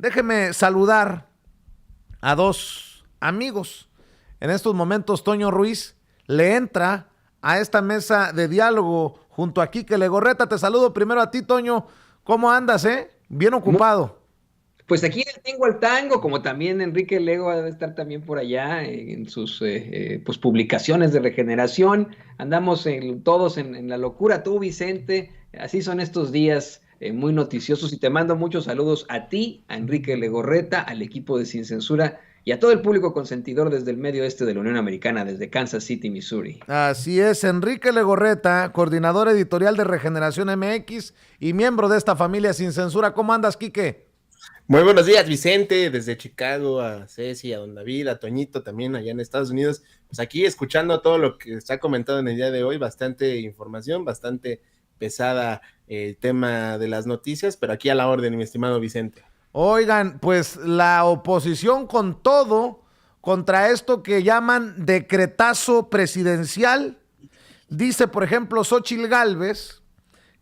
Déjeme saludar a dos amigos. En estos momentos, Toño Ruiz le entra a esta mesa de diálogo junto a Quique Legorreta. Te saludo primero a ti, Toño. ¿Cómo andas, Bien Mu- ocupado. Pues aquí en el Tingo al Tango, como también Enrique Lego debe estar también por allá en sus pues publicaciones de regeneración. Andamos todos en la locura. Tú, Vicente, así son estos días muy noticiosos y te mando muchos saludos a ti, a Enrique Legorreta, al equipo de Sin Censura y a todo el público consentidor desde el medio oeste de la Unión Americana, desde Kansas City, Missouri. Así es, Enrique Legorreta, coordinador editorial de Regeneración MX y miembro de esta familia Sin Censura. ¿Cómo andas, Quique? Muy buenos días, Vicente, desde Chicago, a Ceci, a don David, a Toñito también allá en Estados Unidos. Pues aquí escuchando todo lo que se ha comentado en el día de hoy, bastante información, bastante pesada el tema de las noticias, pero aquí a la orden, mi estimado Vicente. Oigan, pues la oposición con todo contra esto que llaman decretazo presidencial. Dice, por ejemplo, Xóchitl Gálvez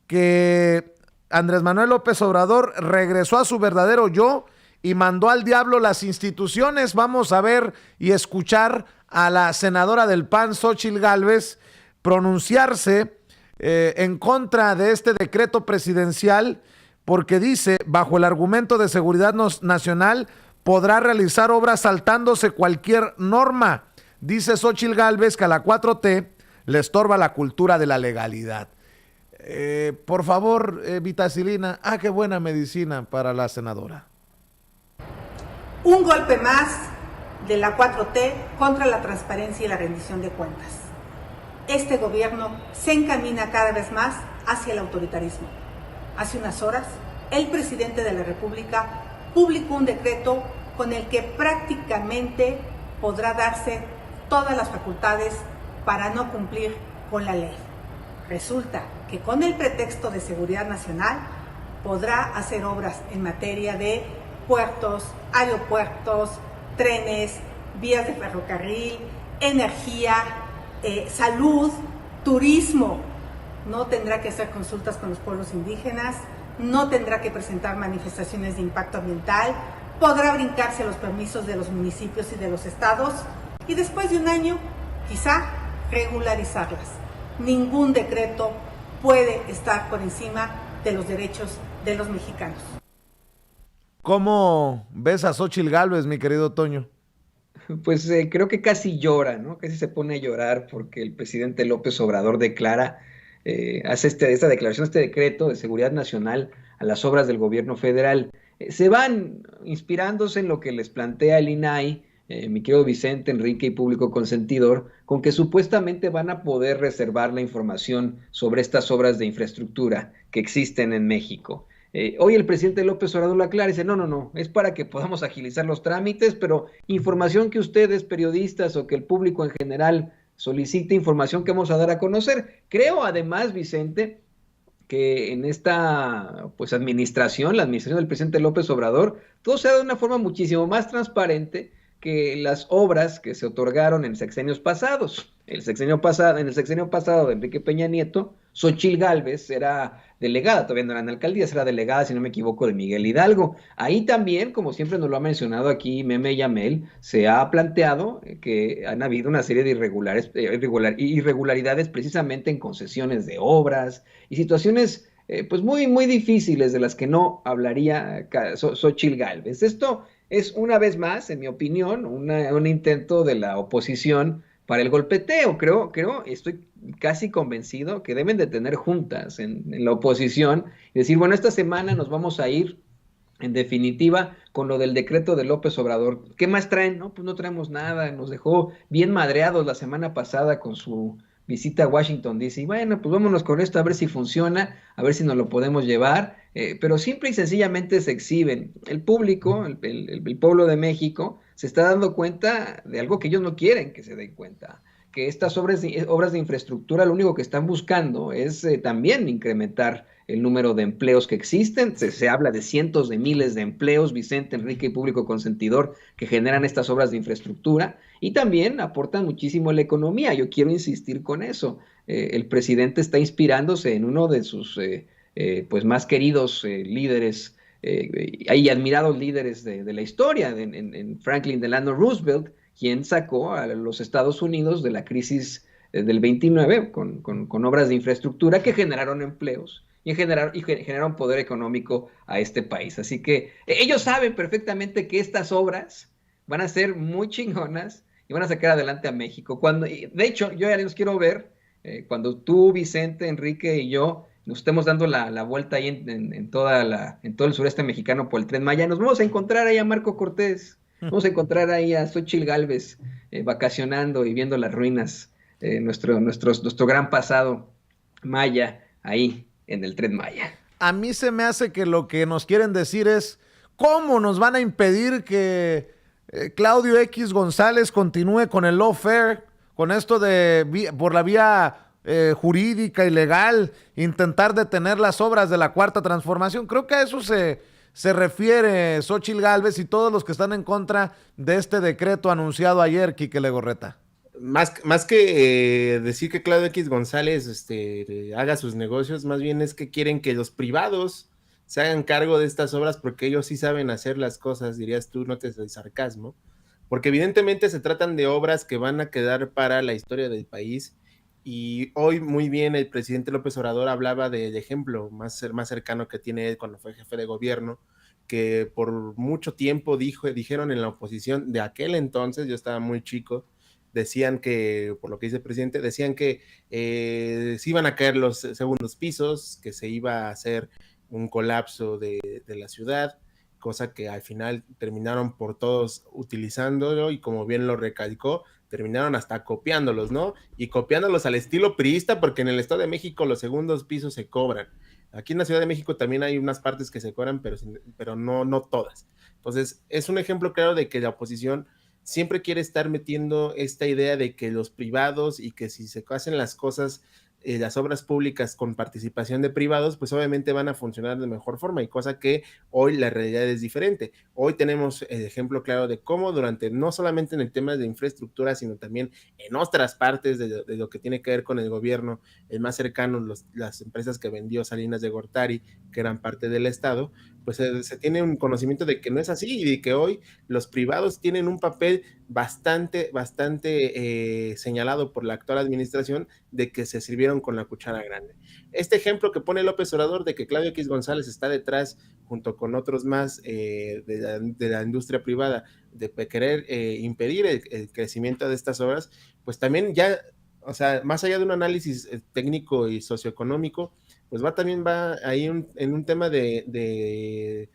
que Andrés Manuel López Obrador regresó a su verdadero yo y mandó al diablo las instituciones. Vamos a ver y escuchar a la senadora del PAN, Xóchitl Gálvez, pronunciarse en contra de este decreto presidencial, porque dice, bajo el argumento de seguridad nacional, podrá realizar obras saltándose cualquier norma. Dice Xóchitl Gálvez que a la 4T le estorba la cultura de la legalidad. Por favor, vitacilina. Qué buena medicina para la senadora. Un golpe más de la 4T contra la transparencia y la rendición de cuentas. Este gobierno se encamina cada vez más hacia el autoritarismo. Hace unas horas, el presidente de la República publicó un decreto con el que prácticamente podrá darse todas las facultades para no cumplir con la ley. Resulta que con el pretexto de seguridad nacional podrá hacer obras en materia de puertos, aeropuertos, trenes, vías de ferrocarril, energía, salud, turismo. No tendrá que hacer consultas con los pueblos indígenas, no tendrá que presentar manifestaciones de impacto ambiental, podrá brincarse los permisos de los municipios y de los estados y después de un año, quizá, regularizarlas. Ningún decreto puede estar por encima de los derechos de los mexicanos. ¿Cómo ves a Xóchitl Gálvez, mi querido Toño? Pues creo que casi llora, ¿no? Casi se pone a llorar porque el presidente López Obrador declara, hace esta declaración, este decreto de seguridad nacional a las obras del gobierno federal. Se van inspirándose en lo que les plantea el INAI, mi querido Vicente, Enrique y público consentidor, con que supuestamente van a poder reservar la información sobre estas obras de infraestructura que existen en México. Hoy el presidente López Obrador lo aclara y dice, no, es para que podamos agilizar los trámites, pero información que ustedes, periodistas o que el público en general solicite, información que vamos a dar a conocer. Creo además, Vicente, que en esta pues administración, la administración del presidente López Obrador, todo se da de una forma muchísimo más transparente que las obras que se otorgaron en sexenios pasados. En el sexenio pasado de Enrique Peña Nieto, Xóchitl Gálvez era delegada, todavía no era en alcaldías, era delegada, si no me equivoco, de Miguel Hidalgo. Ahí también, como siempre nos lo ha mencionado aquí Meme Yamel, se ha planteado que han habido una serie de irregularidades precisamente en concesiones de obras y situaciones pues muy difíciles de las que no hablaría Xóchitl Gálvez. Esto es una vez más, en mi opinión, un intento de la oposición para el golpeteo. Estoy casi convencido que deben de tener juntas en la oposición y decir, bueno, esta semana nos vamos a ir, en definitiva, con lo del decreto de López Obrador. ¿Qué más traen? No, pues no traemos nada. Nos dejó bien madreados la semana pasada con su visita a Washington, D.C. Bueno, pues vámonos con esto a ver si funciona, a ver si nos lo podemos llevar, pero simple y sencillamente se exhiben. El público, el pueblo de México, se está dando cuenta de algo que ellos no quieren que se den cuenta, que estas obras de infraestructura lo único que están buscando es también incrementar el número de empleos que existen. Se habla de cientos de miles de empleos, Vicente, Enrique y público consentidor, que generan estas obras de infraestructura y también aportan muchísimo a la economía. Yo quiero insistir con eso. El presidente está inspirándose en uno de sus pues más queridos líderes hay admirados líderes de la historia, en Franklin Delano Roosevelt, quien sacó a los Estados Unidos de la crisis del 29 con obras de infraestructura que generaron empleos y generaron poder económico a este país. Así que ellos saben perfectamente que estas obras van a ser muy chingonas y van a sacar adelante a México. De hecho, yo ya los quiero ver cuando tú, Vicente, Enrique y yo nos estemos dando la vuelta ahí en todo el sureste mexicano por el Tren Maya. Nos vamos a encontrar ahí a Marco Cortés, vamos a encontrar ahí a Xóchitl Gálvez vacacionando y viendo las ruinas, nuestro gran pasado maya ahí en el Tren Maya. A mí se me hace que lo que nos quieren decir es cómo nos van a impedir que Claudio X González continúe con el lawfare, con esto de por la vía jurídica y legal, intentar detener las obras de la Cuarta Transformación. Creo que a eso se refiere Xóchitl Gálvez y todos los que están en contra de este decreto anunciado ayer, Quique Legorreta. Más que decir que Claudio X González haga sus negocios, más bien es que quieren que los privados se hagan cargo de estas obras porque ellos sí saben hacer las cosas, dirías tú, no te doy sarcasmo, porque evidentemente se tratan de obras que van a quedar para la historia del país. Y hoy muy bien el presidente López Obrador hablaba del ejemplo más cercano que tiene él cuando fue jefe de gobierno, que por mucho tiempo dijeron en la oposición de aquel entonces, yo estaba muy chico, decían que, por lo que dice el presidente, decían que se iban a caer los segundos pisos, que se iba a hacer un colapso de la ciudad, cosa que al final terminaron por todos utilizándolo y como bien lo recalcó, terminaron hasta copiándolos, ¿no? Y copiándolos al estilo priista, porque en el Estado de México los segundos pisos se cobran. Aquí en la Ciudad de México también hay unas partes que se cobran, pero no todas. Entonces, es un ejemplo claro de que la oposición siempre quiere estar metiendo esta idea de que los privados y que si se hacen las cosas, las obras públicas con participación de privados, pues obviamente van a funcionar de mejor forma, y cosa que hoy la realidad es diferente. Hoy tenemos el ejemplo claro de cómo durante, no solamente en el tema de infraestructura, sino también en otras partes de lo que tiene que ver con el gobierno, el más cercano, las empresas que vendió Salinas de Gortari, que eran parte del Estado, pues se tiene un conocimiento de que no es así y de que hoy los privados tienen un papel bastante señalado por la actual administración de que se sirvieron con la cuchara grande. Este ejemplo que pone López Obrador de que Claudio X González está detrás, junto con otros más de la industria privada, de querer impedir el crecimiento de estas obras, pues también ya, o sea, más allá de un análisis técnico y socioeconómico, pues también va ahí en un tema de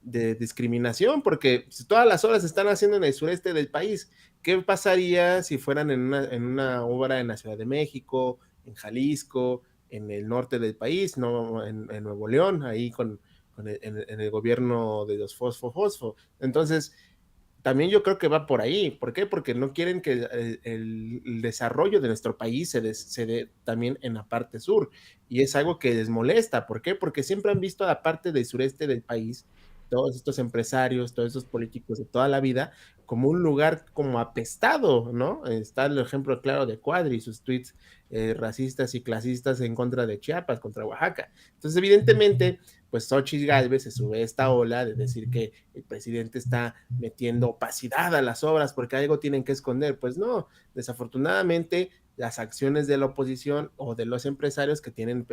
discriminación, porque si todas las obras se están haciendo en el sureste del país, ¿qué pasaría si fueran en una obra en la Ciudad de México, en Jalisco, en el norte del país, no en Nuevo León, ahí en el gobierno de los Fosfo? Entonces, también yo creo que va por ahí. ¿Por qué? Porque no quieren que el desarrollo de nuestro país se dé también en la parte sur. Y es algo que les molesta. ¿Por qué? Porque siempre han visto la parte del sureste del país, todos estos empresarios, todos estos políticos de toda la vida, como un lugar como apestado, ¿no? Está el ejemplo claro de Cuadri y sus tweets racistas y clasistas en contra de Chiapas, contra Oaxaca. Entonces, evidentemente, pues Xóchitl Gálvez se sube a esta ola de decir que el presidente está metiendo opacidad a las obras porque algo tienen que esconder. Pues no, desafortunadamente las acciones de la oposición o de los empresarios que tienen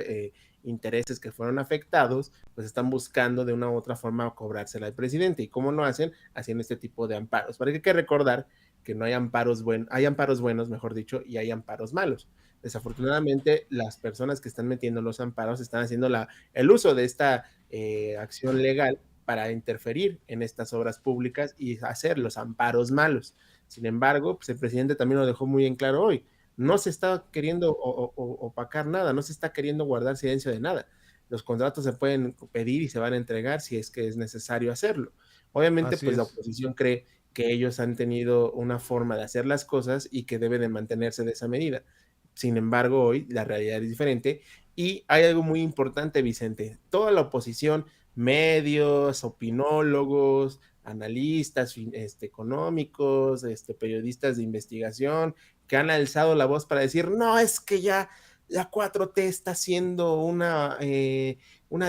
intereses que fueron afectados, pues están buscando de una u otra forma cobrársela al presidente. ¿Y cómo lo hacen? Haciendo este tipo de amparos. Porque hay que recordar que no hay amparos buenos, mejor dicho, y hay amparos malos. Desafortunadamente, las personas que están metiendo los amparos están haciendo el uso de esta acción legal para interferir en estas obras públicas y hacer los amparos malos. Sin embargo, pues el presidente también lo dejó muy en claro hoy. No se está queriendo opacar nada, no se está queriendo guardar silencio de nada. Los contratos se pueden pedir y se van a entregar si es que es necesario hacerlo. Obviamente, pues la oposición cree que ellos han tenido una forma de hacer las cosas y que deben de mantenerse de esa medida. Sin embargo, hoy la realidad es diferente y hay algo muy importante, Vicente. Toda la oposición, medios, opinólogos, analistas económicos, periodistas de investigación, que han alzado la voz para decir, no, es que ya la 4T está haciendo una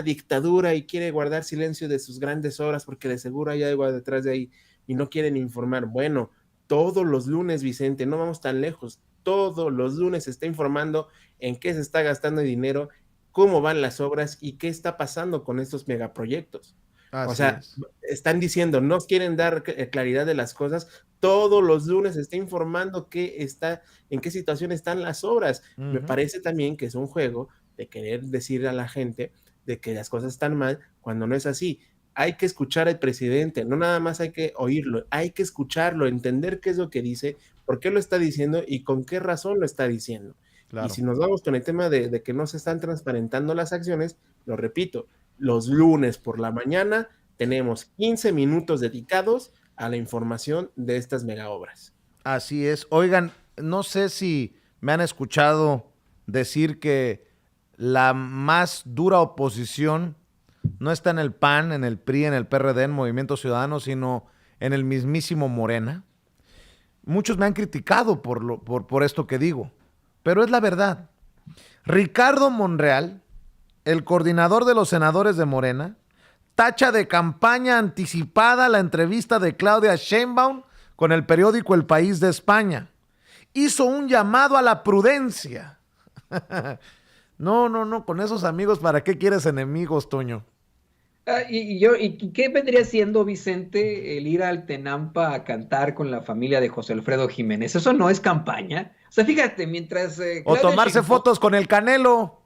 dictadura y quiere guardar silencio de sus grandes obras porque de seguro hay algo detrás de ahí y no quieren informar. Bueno, todos los lunes, Vicente, no vamos tan lejos, todos los lunes se está informando en qué se está gastando el dinero, cómo van las obras y qué está pasando con estos megaproyectos. Así O sea, es. están diciendo, no quieren dar claridad de las cosas. Todos los lunes se está informando en qué situación están las obras. Me parece también que es un juego de querer decir a la gente de que las cosas están mal cuando no es así. Hay que escuchar al presidente, no nada más hay que oírlo, hay que escucharlo, entender qué es lo que dice, por qué lo está diciendo y con qué razón lo está diciendo. Claro. Y si nos vamos con el tema de que no se están transparentando las acciones, lo repito, los lunes por la mañana tenemos 15 minutos dedicados a la información de estas mega obras. Así es. Oigan, no sé si me han escuchado decir que la más dura oposición no está en el PAN, en el PRI, en el PRD, en Movimiento Ciudadano, sino en el mismísimo Morena. Muchos me han criticado por esto que digo, pero es la verdad. Ricardo Monreal, el coordinador de los senadores de Morena, tacha de campaña anticipada la entrevista de Claudia Sheinbaum con el periódico El País de España. Hizo un llamado a la prudencia. No, con esos amigos, ¿para qué quieres enemigos, Toño? ¿Y qué vendría siendo, Vicente, el ir al Tenampa a cantar con la familia de José Alfredo Jiménez? Eso no es campaña. O sea, fíjate, mientras... o tomarse fotos con el Canelo.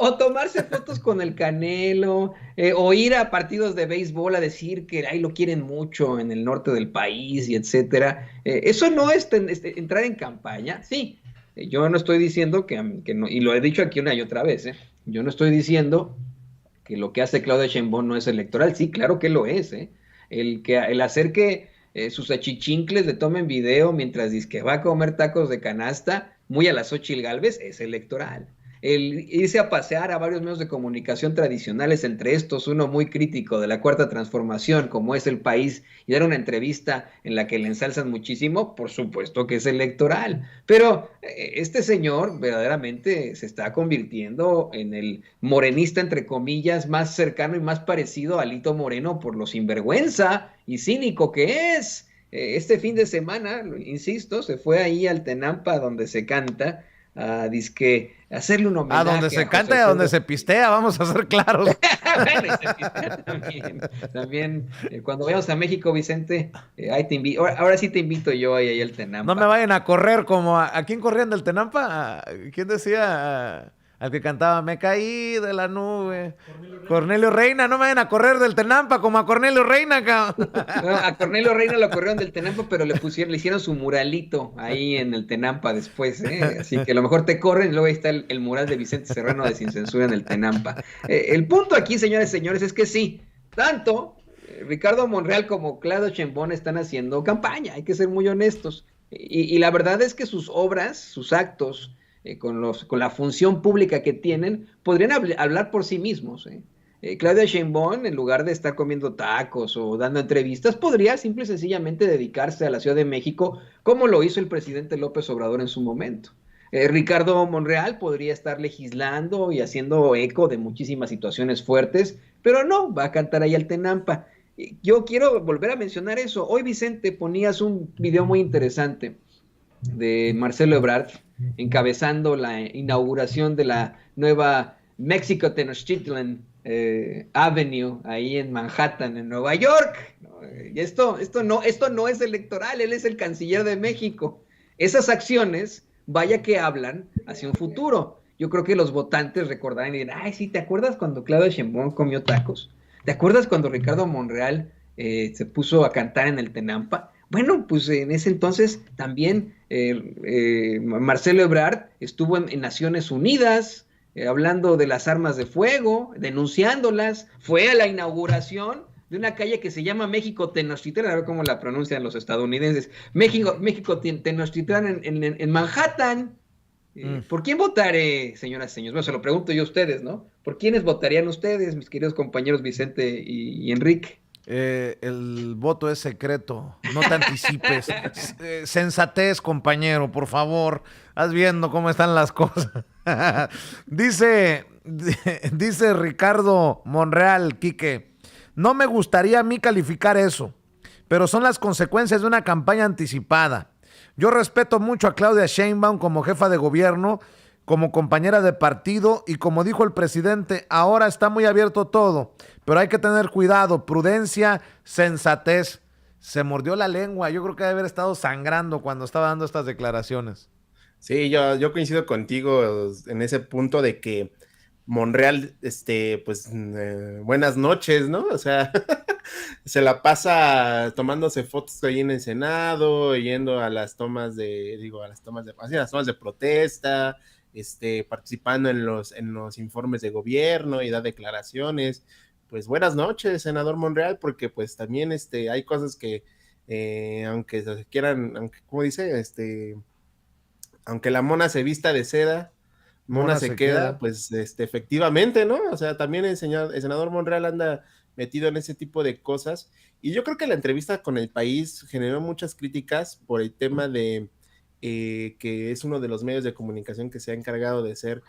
O tomarse fotos con el Canelo, o ir a partidos de béisbol a decir que ahí lo quieren mucho en el norte del país y etcétera. Eso no es entrar en campaña. Sí, yo no estoy diciendo que no, y lo he dicho aquí una y otra vez, yo no estoy diciendo que lo que hace Claudia Sheinbaum no es electoral. Sí, claro que lo es. El hacer que sus achichincles le tomen video mientras dice que va a comer tacos de canasta, muy a la Xóchitl Gálvez, es electoral. El irse a pasear a varios medios de comunicación tradicionales, entre estos uno muy crítico de la Cuarta Transformación, como es El País, y dar una entrevista en la que le ensalzan muchísimo, por supuesto que es electoral. Pero este señor verdaderamente se está convirtiendo en el morenista, entre comillas, más cercano y más parecido a Alito Moreno por lo sinvergüenza y cínico que es. Este fin de semana, insisto, se fue ahí al Tenampa donde se canta, dizque hacerle un homenaje. A donde se canta y a donde se pistea, vamos a ser claros. Bueno, y se pistea también cuando vayamos a México, Vicente, ahí te invito. Ahora sí te invito yo ahí al Tenampa. No me vayan a correr como ¿a quién corrían del Tenampa? ¿Quién decía? Al que cantaba, me caí de la nube. Cornelio Reina, no me vayan a correr del Tenampa como a Cornelio Reina, cabrón. No, a Cornelio Reina lo corrieron del Tenampa, pero le hicieron su muralito ahí en el Tenampa después, Así que a lo mejor te corren y luego ahí está el mural de Vicente Serrano de Sin Censura en el Tenampa. El punto aquí, señores, es que sí, tanto Ricardo Monreal como Claudia Sheinbaum están haciendo campaña, hay que ser muy honestos. Y la verdad es que sus obras, sus actos, con la función pública que tienen, podrían hablar por sí mismos. Claudia Sheinbaum, en lugar de estar comiendo tacos o dando entrevistas, podría simple y sencillamente dedicarse a la Ciudad de México, como lo hizo el presidente López Obrador en su momento. Ricardo Monreal podría estar legislando y haciendo eco de muchísimas situaciones fuertes, pero no, va a cantar ahí al Tenampa. Yo quiero volver a mencionar eso. Hoy, Vicente, ponías un video muy interesante de Marcelo Ebrard encabezando la inauguración de la nueva Mexico Tenochtitlan Avenue ahí en Manhattan, en Nueva York. Y esto no es electoral, él es el canciller de México. Esas acciones, vaya que hablan hacia un futuro. Yo creo que los votantes recordarán y dirán, ay, sí, ¿te acuerdas cuando Claudia Sheinbaum comió tacos? ¿Te acuerdas cuando Ricardo Monreal se puso a cantar en el Tenampa? Bueno, pues en ese entonces también Marcelo Ebrard estuvo en Naciones Unidas hablando de las armas de fuego, denunciándolas, fue a la inauguración de una calle que se llama México Tenochtitlán, a ver cómo la pronuncian los estadounidenses, México Tenochtitlán en Manhattan. ¿Por quién votaré, señoras y señores? Bueno, se lo pregunto yo a ustedes, ¿no? ¿Por quiénes votarían ustedes, mis queridos compañeros Vicente y Enrique? El voto es secreto, no te anticipes. Sensatez, compañero, por favor. Haz viendo cómo están las cosas. dice, dice Ricardo Monreal, Quique, no me gustaría a mí calificar eso, pero son las consecuencias de una campaña anticipada. Yo respeto mucho a Claudia Sheinbaum como jefa de gobierno, como compañera de partido y como dijo el presidente, ahora está muy abierto todo, pero hay que tener cuidado, prudencia, sensatez. Se mordió la lengua, yo creo que debe haber estado sangrando cuando estaba dando estas declaraciones. Sí, yo coincido contigo en ese punto de que Monreal, pues, buenas noches, ¿no? O sea, se la pasa tomándose fotos ahí en el Senado, yendo a las tomas así, las tomas de protesta, participando en los informes de gobierno y da declaraciones. Pues buenas noches, senador Monreal, porque pues también, hay cosas que, aunque se quieran, aunque, ¿cómo dice? Aunque la mona se vista de seda, mona Mona se se queda, queda. pues efectivamente, ¿no? O sea, también el senador Monreal anda metido en ese tipo de cosas. Y yo creo que la entrevista con El País generó muchas críticas por el tema de que es uno de los medios de comunicación que se ha encargado de ser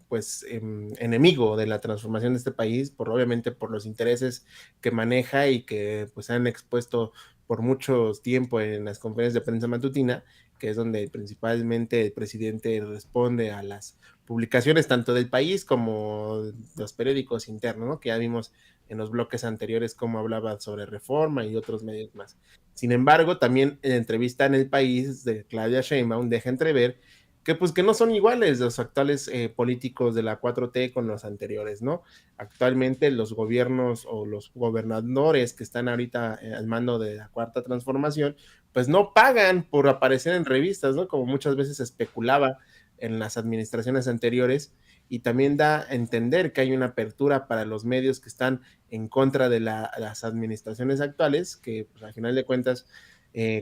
pues enemigo de la transformación de este país, obviamente por los intereses que maneja y que pues han expuesto por mucho tiempo en las conferencias de prensa matutina, que es donde principalmente el presidente responde a las publicaciones tanto del país como los periódicos internos, ¿no? Que ya vimos en los bloques anteriores cómo hablaba sobre Reforma y otros medios más. Sin embargo, también en la entrevista en El País de Claudia Sheinbaum deja entrever que pues que no son iguales los actuales políticos de la 4T con los anteriores, ¿no? Actualmente los gobiernos o los gobernadores que están ahorita al mando de la Cuarta Transformación, pues no pagan por aparecer en revistas, ¿no? Como muchas veces se especulaba en las administraciones anteriores, y también da a entender que hay una apertura para los medios que están en contra de las administraciones actuales, que pues al final de cuentas,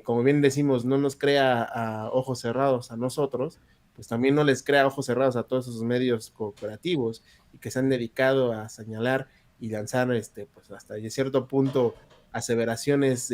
como bien decimos, no nos crea a ojos cerrados a nosotros, pues también no les crea ojos cerrados a todos esos medios cooperativos y que se han dedicado a señalar y lanzar, pues hasta cierto punto, aseveraciones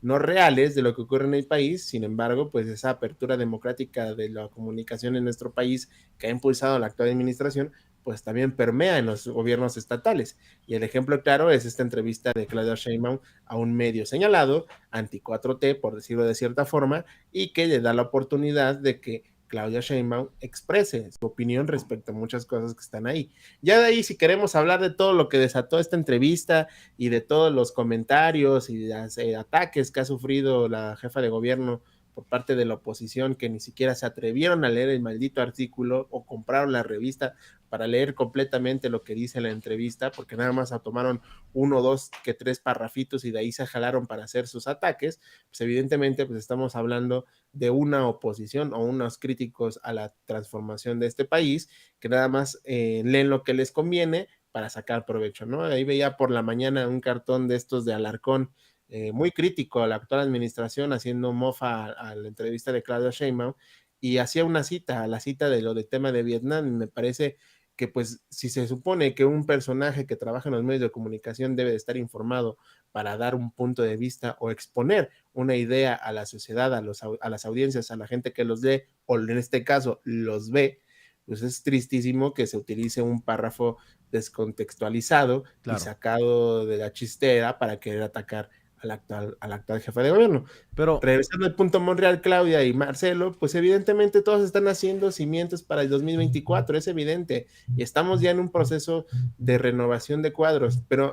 no reales de lo que ocurre en el país. Sin embargo, pues esa apertura democrática de la comunicación en nuestro país que ha impulsado la actual administración, pues también permea en los gobiernos estatales. Y el ejemplo claro es esta entrevista de Claudia Sheinbaum a un medio señalado, anti-4T, por decirlo de cierta forma, y que le da la oportunidad de que Claudia Sheinbaum exprese su opinión respecto a muchas cosas que están ahí. Ya de ahí, si queremos hablar de todo lo que desató esta entrevista y de todos los comentarios y los ataques que ha sufrido la jefa de gobierno por parte de la oposición, que ni siquiera se atrevieron a leer el maldito artículo o compraron la revista para leer completamente lo que dice la entrevista, porque nada más tomaron uno, dos, que tres parrafitos y de ahí se jalaron para hacer sus ataques. Pues evidentemente pues estamos hablando de una oposición o unos críticos a la transformación de este país que nada más leen lo que les conviene para sacar provecho, ¿no? Ahí veía por la mañana un cartón de estos de Alarcón, muy crítico a la actual administración, haciendo mofa a la entrevista de Claudia Sheinbaum, y hacía una cita, a la cita de lo del tema de Vietnam, y me parece que pues si se supone que un personaje que trabaja en los medios de comunicación debe de estar informado para dar un punto de vista o exponer una idea a la sociedad, a las audiencias, a la gente que los lee, o en este caso los ve, pues es tristísimo que se utilice un párrafo descontextualizado y Claro. sacado de la chistera para querer atacar al actual jefe de gobierno. Pero Regresando al punto Monreal, Claudia y Marcelo, pues evidentemente todos están haciendo cimientos para el 2024, es evidente, y estamos ya en un proceso de renovación de cuadros, pero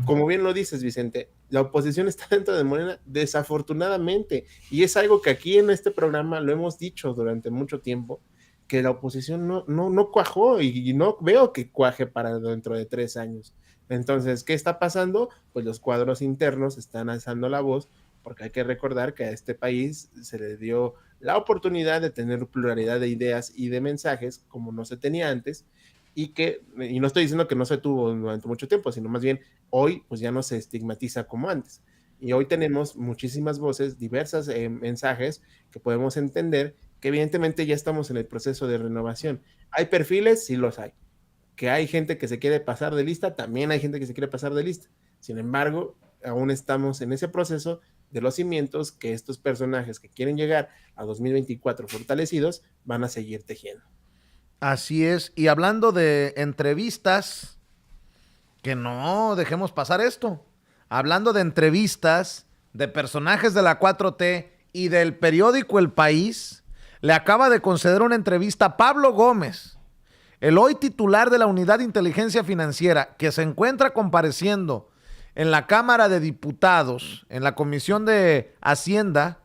como bien lo dices, Vicente, la oposición está dentro de Morena, desafortunadamente, y es algo que aquí en este programa lo hemos dicho durante mucho tiempo, que la oposición no cuajó y no veo que cuaje para dentro de 3 años. Entonces, ¿qué está pasando? Pues los cuadros internos están alzando la voz, porque hay que recordar que a este país se le dio la oportunidad de tener pluralidad de ideas y de mensajes como no se tenía antes, y no estoy diciendo que no se tuvo durante mucho tiempo, sino más bien hoy pues ya no se estigmatiza como antes. Y hoy tenemos muchísimas voces, diversas mensajes que podemos entender que evidentemente ya estamos en el proceso de renovación. ¿Hay perfiles? Sí los hay. Que hay gente que se quiere pasar de lista, también hay gente que se quiere pasar de lista. Sin embargo, aún estamos en ese proceso de los cimientos que estos personajes que quieren llegar a 2024 fortalecidos van a seguir tejiendo. Así es. Y hablando de entrevistas, que no dejemos pasar esto. Hablando de entrevistas de personajes de la 4T y del periódico El País, le acaba de conceder una entrevista a Pablo Gómez, el hoy titular de la Unidad de Inteligencia Financiera, que se encuentra compareciendo en la Cámara de Diputados, en la Comisión de Hacienda.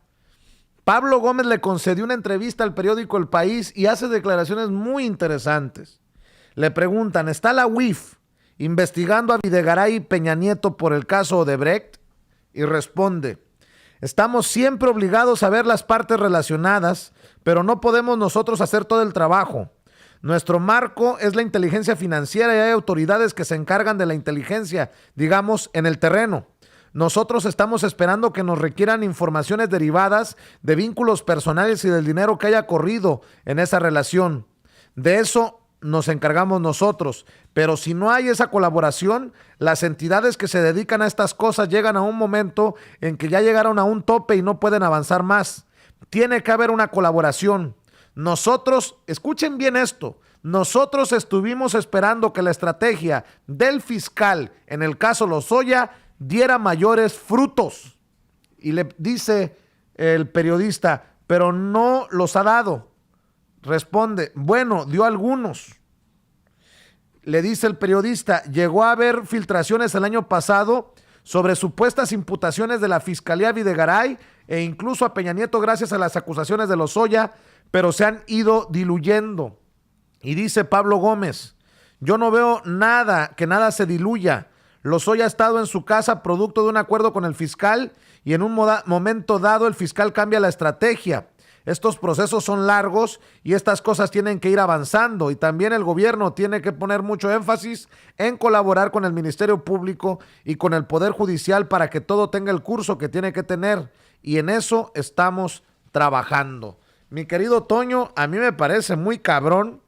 Pablo Gómez le concedió una entrevista al periódico El País y hace declaraciones muy interesantes. Le preguntan, ¿está la UIF investigando a Videgaray y Peña Nieto por el caso Odebrecht? Y responde, estamos siempre obligados a ver las partes relacionadas, pero no podemos nosotros hacer todo el trabajo. Nuestro marco es la inteligencia financiera y hay autoridades que se encargan de la inteligencia, digamos, en el terreno. Nosotros estamos esperando que nos requieran informaciones derivadas de vínculos personales y del dinero que haya corrido en esa relación. De eso nos encargamos nosotros, pero si no hay esa colaboración, las entidades que se dedican a estas cosas llegan a un momento en que ya llegaron a un tope y no pueden avanzar más. Tiene que haber una colaboración. Nosotros, escuchen bien esto, nosotros estuvimos esperando que la estrategia del fiscal, en el caso Lozoya, diera mayores frutos. Y le dice el periodista, pero no los ha dado. Responde, bueno, dio algunos. Le dice el periodista, llegó a haber filtraciones el año pasado sobre supuestas imputaciones de la Fiscalía Videgaray e incluso a Peña Nieto gracias a las acusaciones de Lozoya, pero se han ido diluyendo. Y dice Pablo Gómez, yo no veo nada, que nada se diluya. Lozoya ha estado en su casa producto de un acuerdo con el fiscal y en un momento dado el fiscal cambia la estrategia. Estos procesos son largos y estas cosas tienen que ir avanzando y también el gobierno tiene que poner mucho énfasis en colaborar con el Ministerio Público y con el Poder Judicial para que todo tenga el curso que tiene que tener y en eso estamos trabajando. Mi querido Toño, a mí me parece muy cabrón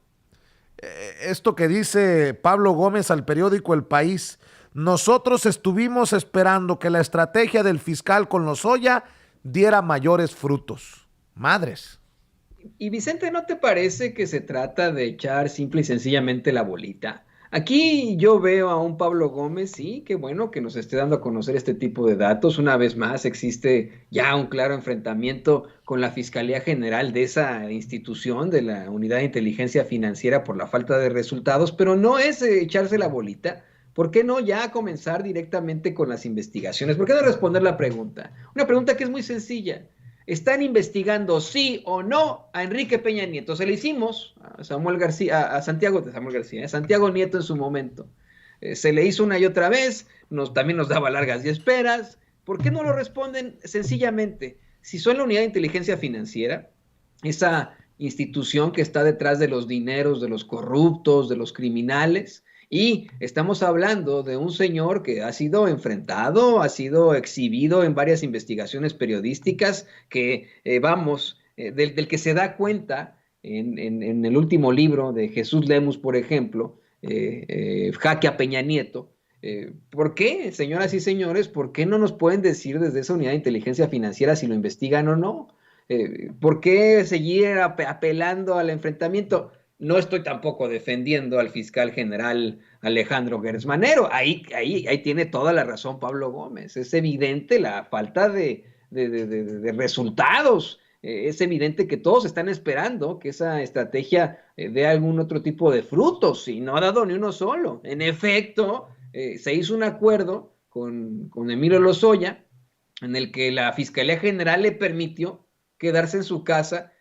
esto que dice Pablo Gómez al periódico El País. Nosotros estuvimos esperando que la estrategia del fiscal con Lozoya diera mayores frutos. Madres. Y Vicente, ¿no te parece que se trata de echar simple y sencillamente la bolita? Aquí yo veo a un Pablo Gómez, sí, qué bueno que nos esté dando a conocer este tipo de datos. Una vez más existe ya un claro enfrentamiento con la Fiscalía General de esa institución, de la Unidad de Inteligencia Financiera por la falta de resultados, pero no es echarse la bolita. ¿Por qué no ya comenzar directamente con las investigaciones? ¿Por qué no responder la pregunta? Una pregunta que es muy sencilla. ¿Están investigando sí o no a Enrique Peña Nieto? Se le hicimos a Santiago Nieto en su momento. Se le hizo una y otra vez, también nos daba largas y esperas. ¿Por qué no lo responden sencillamente? Si son la Unidad de Inteligencia Financiera, esa institución que está detrás de los dineros, de los corruptos, de los criminales, y estamos hablando de un señor que ha sido enfrentado, ha sido exhibido en varias investigaciones periodísticas, que del que se da cuenta en el último libro de Jesús Lemus, por ejemplo, Jaque a Peña Nieto. ¿Por qué, señoras y señores, por qué no nos pueden decir desde esa Unidad de Inteligencia Financiera si lo investigan o no? ¿Por qué seguir apelando al enfrentamiento? No estoy tampoco defendiendo al fiscal general Alejandro Gertz Manero. Ahí tiene toda la razón Pablo Gómez. Es evidente la falta de resultados. Es evidente que todos están esperando que esa estrategia dé algún otro tipo de frutos y no ha dado ni uno solo. En efecto, se hizo un acuerdo con Emilio Lozoya en el que la Fiscalía General le permitió quedarse en su casa.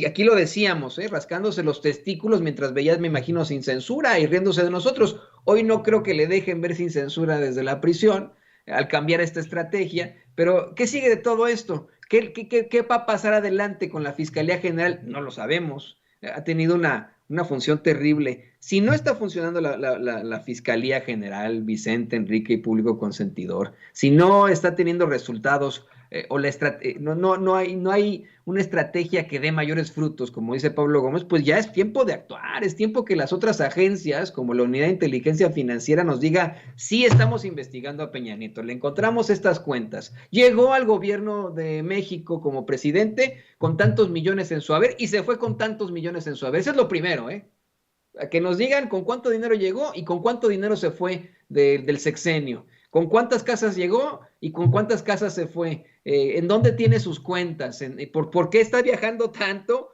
Aquí lo decíamos, rascándose los testículos mientras veía, me imagino, sin censura y riéndose de nosotros. Hoy no creo que le dejen ver sin censura desde la prisión al cambiar esta estrategia, pero ¿qué sigue de todo esto? ¿Qué va a pasar adelante con la Fiscalía General? No lo sabemos. Ha tenido una función terrible. Si no está funcionando la Fiscalía General, Vicente, Enrique y público consentidor, si no está teniendo resultados no hay una estrategia que dé mayores frutos, como dice Pablo Gómez, pues ya es tiempo de actuar, es tiempo que las otras agencias, como la Unidad de Inteligencia Financiera, nos diga, sí estamos investigando a Peña Nieto, le encontramos estas cuentas, llegó al gobierno de México como presidente con tantos millones en su haber y se fue con tantos millones en su haber. Eso es lo primero, ¿eh? Que nos digan con cuánto dinero llegó y con cuánto dinero se fue del sexenio, con cuántas casas llegó y con cuántas casas se fue, en dónde tiene sus cuentas, por qué está viajando tanto,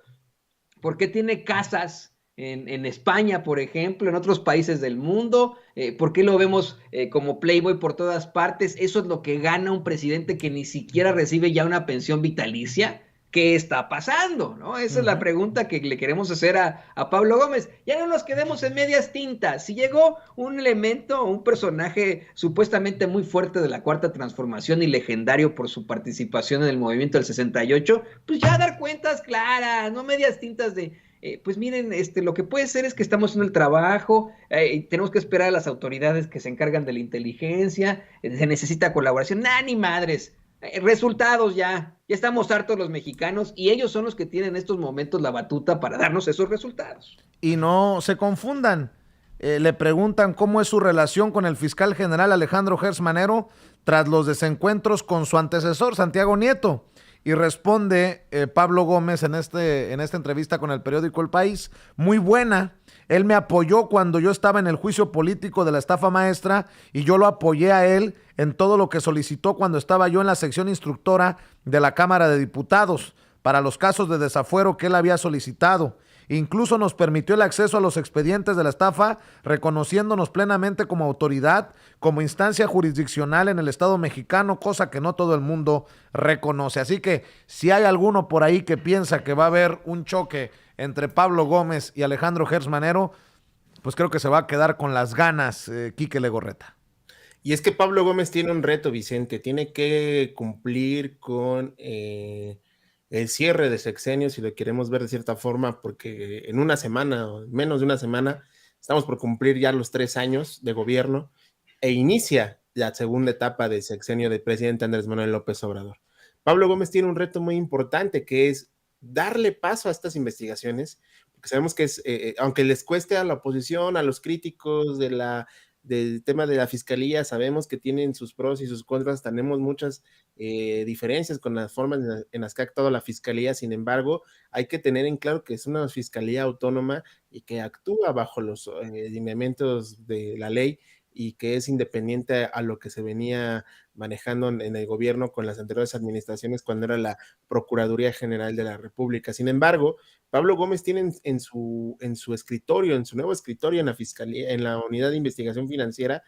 por qué tiene casas en España, por ejemplo, en otros países del mundo, por qué lo vemos como playboy por todas partes. Eso es lo que gana un presidente que ni siquiera recibe ya una pensión vitalicia. ¿Qué está pasando? ¿No? Esa es la pregunta que le queremos hacer a Pablo Gómez. Ya no nos quedemos en medias tintas. Si llegó un elemento, un personaje supuestamente muy fuerte de la Cuarta Transformación y legendario por su participación en el movimiento del 68, pues ya dar cuentas claras, no medias tintas de, pues miren, lo que puede ser es que estamos haciendo el trabajo, tenemos que esperar a las autoridades que se encargan de la inteligencia, se necesita colaboración. ¡Nah, ni madres! Resultados ya estamos hartos los mexicanos y ellos son los que tienen en estos momentos la batuta para darnos esos resultados. Y no se confundan, le preguntan cómo es su relación con el fiscal general Alejandro Gertz Manero tras los desencuentros con su antecesor Santiago Nieto. Y responde Pablo Gómez en esta entrevista con el periódico El País, muy buena. Él me apoyó cuando yo estaba en el juicio político de la estafa maestra y yo lo apoyé a él en todo lo que solicitó cuando estaba yo en la sección instructora de la Cámara de Diputados para los casos de desafuero que él había solicitado. Incluso nos permitió el acceso a los expedientes de la estafa, reconociéndonos plenamente como autoridad, como instancia jurisdiccional en el Estado mexicano, cosa que no todo el mundo reconoce. Así que si hay alguno por ahí que piensa que va a haber un choque entre Pablo Gómez y Alejandro Gertz Manero, pues creo que se va a quedar con las ganas, Quique Legorreta. Y es que Pablo Gómez tiene un reto, Vicente, tiene que cumplir con el cierre de sexenio, si lo queremos ver de cierta forma, porque en una semana, o menos de una semana, estamos por cumplir ya los 3 años de gobierno e inicia la segunda etapa del sexenio del presidente Andrés Manuel López Obrador. Pablo Gómez tiene un reto muy importante, que es darle paso a estas investigaciones, porque sabemos que es, aunque les cueste a la oposición, a los críticos del tema de la fiscalía, sabemos que tienen sus pros y sus contras, tenemos muchas diferencias con las formas en las que ha actuado la fiscalía. Sin embargo, hay que tener en claro que es una fiscalía autónoma y que actúa bajo los lineamientos de la ley y que es independiente a lo que se venía manejando en el gobierno con las anteriores administraciones cuando era la Procuraduría General de la República. Sin embargo, Pablo Gómez tiene en su escritorio, en su nuevo escritorio en la Fiscalía, en la Unidad de Investigación Financiera,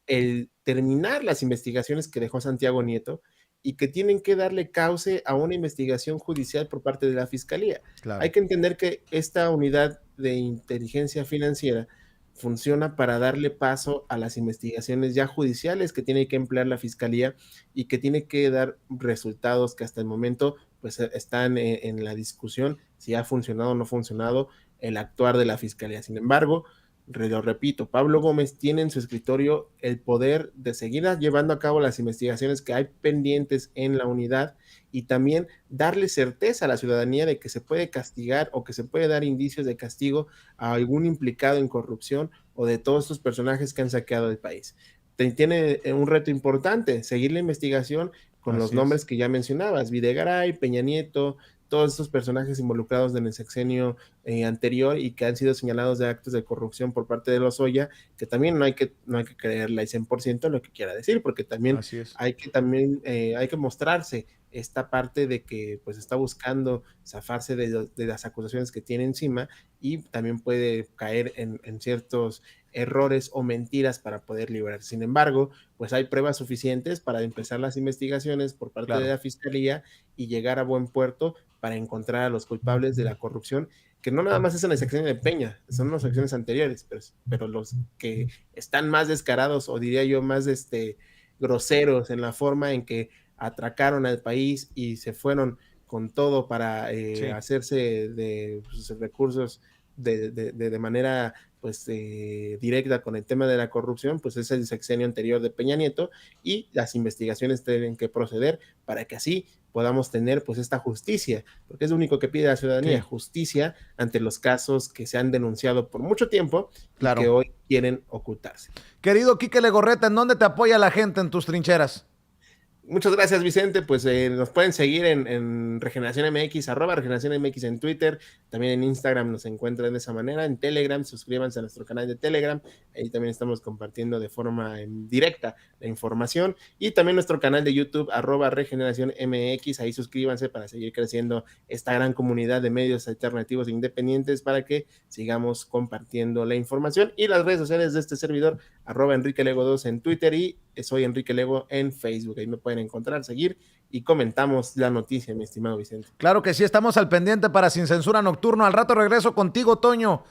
el terminar las investigaciones que dejó Santiago Nieto y que tienen que darle cauce a una investigación judicial por parte de la Fiscalía. Claro. Hay que entender que esta unidad de inteligencia financiera funciona para darle paso a las investigaciones ya judiciales que tiene que emplear la Fiscalía y que tiene que dar resultados que hasta el momento pues están en la discusión si ha funcionado o no ha funcionado el actuar de la Fiscalía. Sin embargo, lo repito, Pablo Gómez tiene en su escritorio el poder de seguir llevando a cabo las investigaciones que hay pendientes en la unidad y también darle certeza a la ciudadanía de que se puede castigar o que se puede dar indicios de castigo a algún implicado en corrupción o de todos estos personajes que han saqueado el país. Tiene un reto importante, seguir la investigación con los nombres que ya mencionabas, Videgaray, Peña Nieto, todos estos personajes involucrados en el sexenio anterior y que han sido señalados de actos de corrupción por parte de Lozoya, que también no hay que creerle al 100% lo que quiera decir, porque también hay que mostrarse esta parte de que pues está buscando zafarse de las acusaciones que tiene encima y también puede caer en ciertos errores o mentiras para poder liberarse. Sin embargo, pues hay pruebas suficientes para empezar las investigaciones por parte de la Fiscalía y llegar a buen puerto para encontrar a los culpables de la corrupción, que no nada más es en el sexenio de Peña, son las acciones anteriores, pero los que están más descarados, o diría yo más groseros en la forma en que atracaron al país y se fueron con todo para hacerse de sus recursos de manera pues directa con el tema de la corrupción, pues es el sexenio anterior de Peña Nieto, y las investigaciones tienen que proceder para que así podamos tener pues esta justicia, porque es lo único que pide la ciudadanía, Sí. justicia ante los casos que se han denunciado por mucho tiempo Claro. y que hoy quieren ocultarse. Querido Quique Legorreta, ¿en dónde te apoya la gente en tus trincheras? Muchas gracias, Vicente. Pues nos pueden seguir en Regeneración MX, @Regeneración MX en Twitter, también en Instagram nos encuentran de esa manera, en Telegram, suscríbanse a nuestro canal de Telegram, ahí también estamos compartiendo de forma directa la información, y también nuestro canal de YouTube, @Regeneración MX, ahí suscríbanse para seguir creciendo esta gran comunidad de medios alternativos e independientes para que sigamos compartiendo la información, y las redes sociales de este servidor, @EnriqueLego2 en Twitter, y soy Enrique Lego en Facebook, ahí me pueden encontrar, seguir y comentamos la noticia, mi estimado Vicente. Claro que sí, estamos al pendiente para Sin Censura Nocturno. Al rato regreso contigo, Toño.